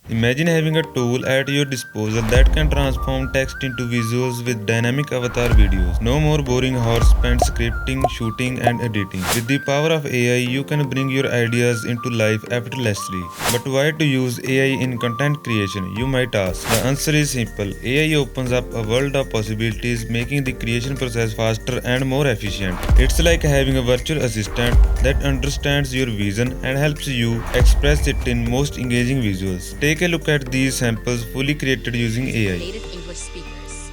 Imagine having a tool at your disposal that can transform text into visuals with dynamic avatar videos. No more boring hours spent scripting, shooting, and editing. With the power of AI, you can bring your ideas into life effortlessly. But why to use AI in content creation, you might ask? The answer is simple. AI opens up a world of possibilities, making the creation process faster and more efficient. It's like having a virtual assistant that understands your vision and helps you express it in most engaging visuals. Take a look at these samples fully created using AI. Native English speakers.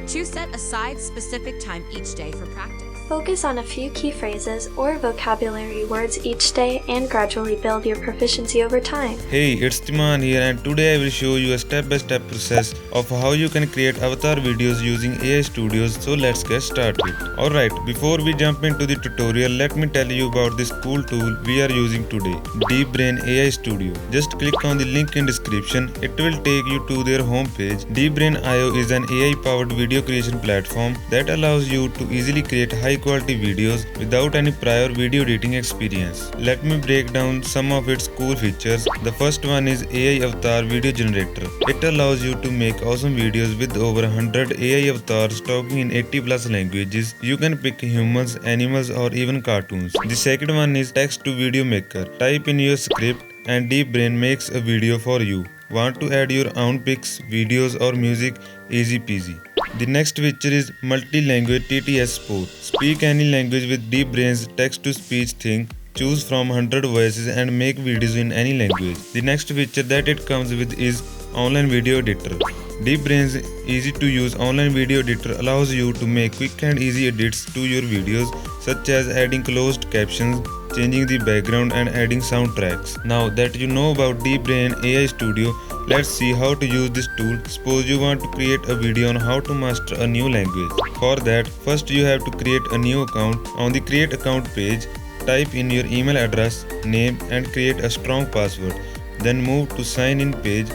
To set aside specific time each day for practice. Focus on a few key phrases or vocabulary words each day and gradually build your proficiency over time. Hey, it's Dhiman here, and today I will show you a step-by-step process of how you can create avatar videos using AI Studios, so let's get started. Alright, before we jump into the tutorial, let me tell you about this cool tool we are using today, Brain AI Studio. Just click on the link in description, it will take you to their homepage. Brain.io is an AI-powered video creation platform that allows you to easily create high-quality videos without any prior video editing experience. Let me break down some of its cool features. The first one is AI Avatar Video Generator. It allows you to make awesome videos with over 100 AI avatars talking in 80 plus languages. You can pick humans, animals, or even cartoons. The second one is Text to Video Maker. Type in your script and Deep Brain makes a video for you. Want to add your own pics, videos, or music? Easy peasy. The next feature is Multi-Language TTS Support. Speak any language with Deep Brain's text-to-speech thing. Choose from 100 voices and make videos in any language. The next feature that it comes with is Online Video Editor. Deep Brain's easy-to-use online video editor allows you to make quick and easy edits to your videos, such as adding closed captions, changing the background, and adding soundtracks. Now that you know about Deep Brain AI Studio, let's see how to use this tool. Suppose you want to create a video on how to master a new language. For that, first you have to create a new account. On the Create Account page, type in your email address, name, and create a strong password. Then move to Sign In page.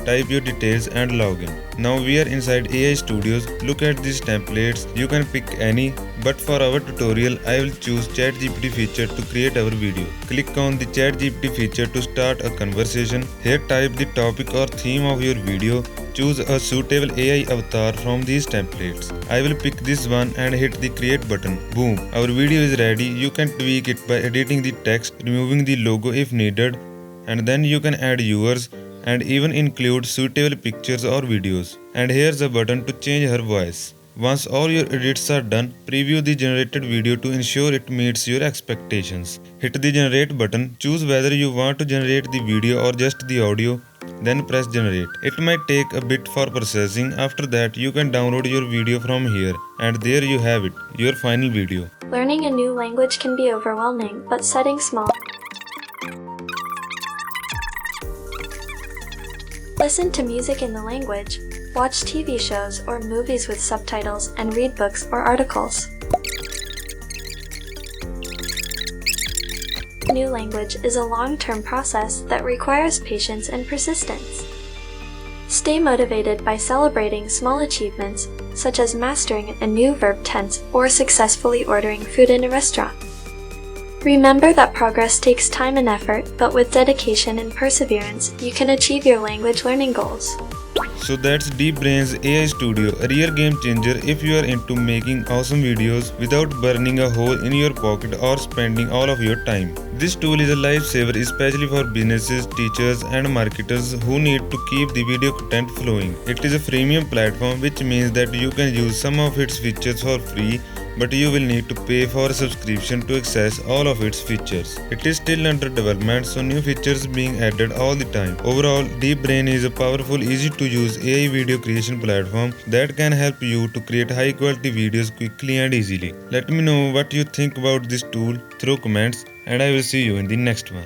Type your details and log in. Now we are inside AI Studios. Look at these templates. You can pick any, but for our tutorial I will choose ChatGPT feature to create our video. Click on the ChatGPT feature to start a conversation. Here type the topic or theme of your video. Choose a suitable AI avatar from these templates. I will pick this one and hit the create button. Boom, our video is ready. You can tweak it by editing the text, removing the logo if needed, and then you can add yours and even include suitable pictures or videos. And here's a button to change her voice. Once all your edits are done, preview the generated video to ensure it meets your expectations. Hit the generate button, choose whether you want to generate the video or just the audio, then press generate. It might take a bit for processing. After that, you can download your video from here, and there you have it, your final video. Learning a new language can be overwhelming, but setting small. Listen to music in the language, watch TV shows or movies with subtitles, and read books or articles. New language is a long-term process that requires patience and persistence. Stay motivated by celebrating small achievements, such as mastering a new verb tense or successfully ordering food in a restaurant. Remember that progress takes time and effort, but with dedication and perseverance, you can achieve your language learning goals. So that's Deep Brain's AI Studio, a real game changer if you are into making awesome videos without burning a hole in your pocket or spending all of your time. This tool is a lifesaver, especially for businesses, teachers, and marketers who need to keep the video content flowing. It is a freemium platform, which means that you can use some of its features for free, but you will need to pay for a subscription to access all of its features. It is still under development, so new features being added all the time. Overall, Deep Brain is a powerful, easy to use AI video creation platform that can help you to create high quality videos quickly and easily. Let me know what you think about this tool through comments, and I will see you in the next one.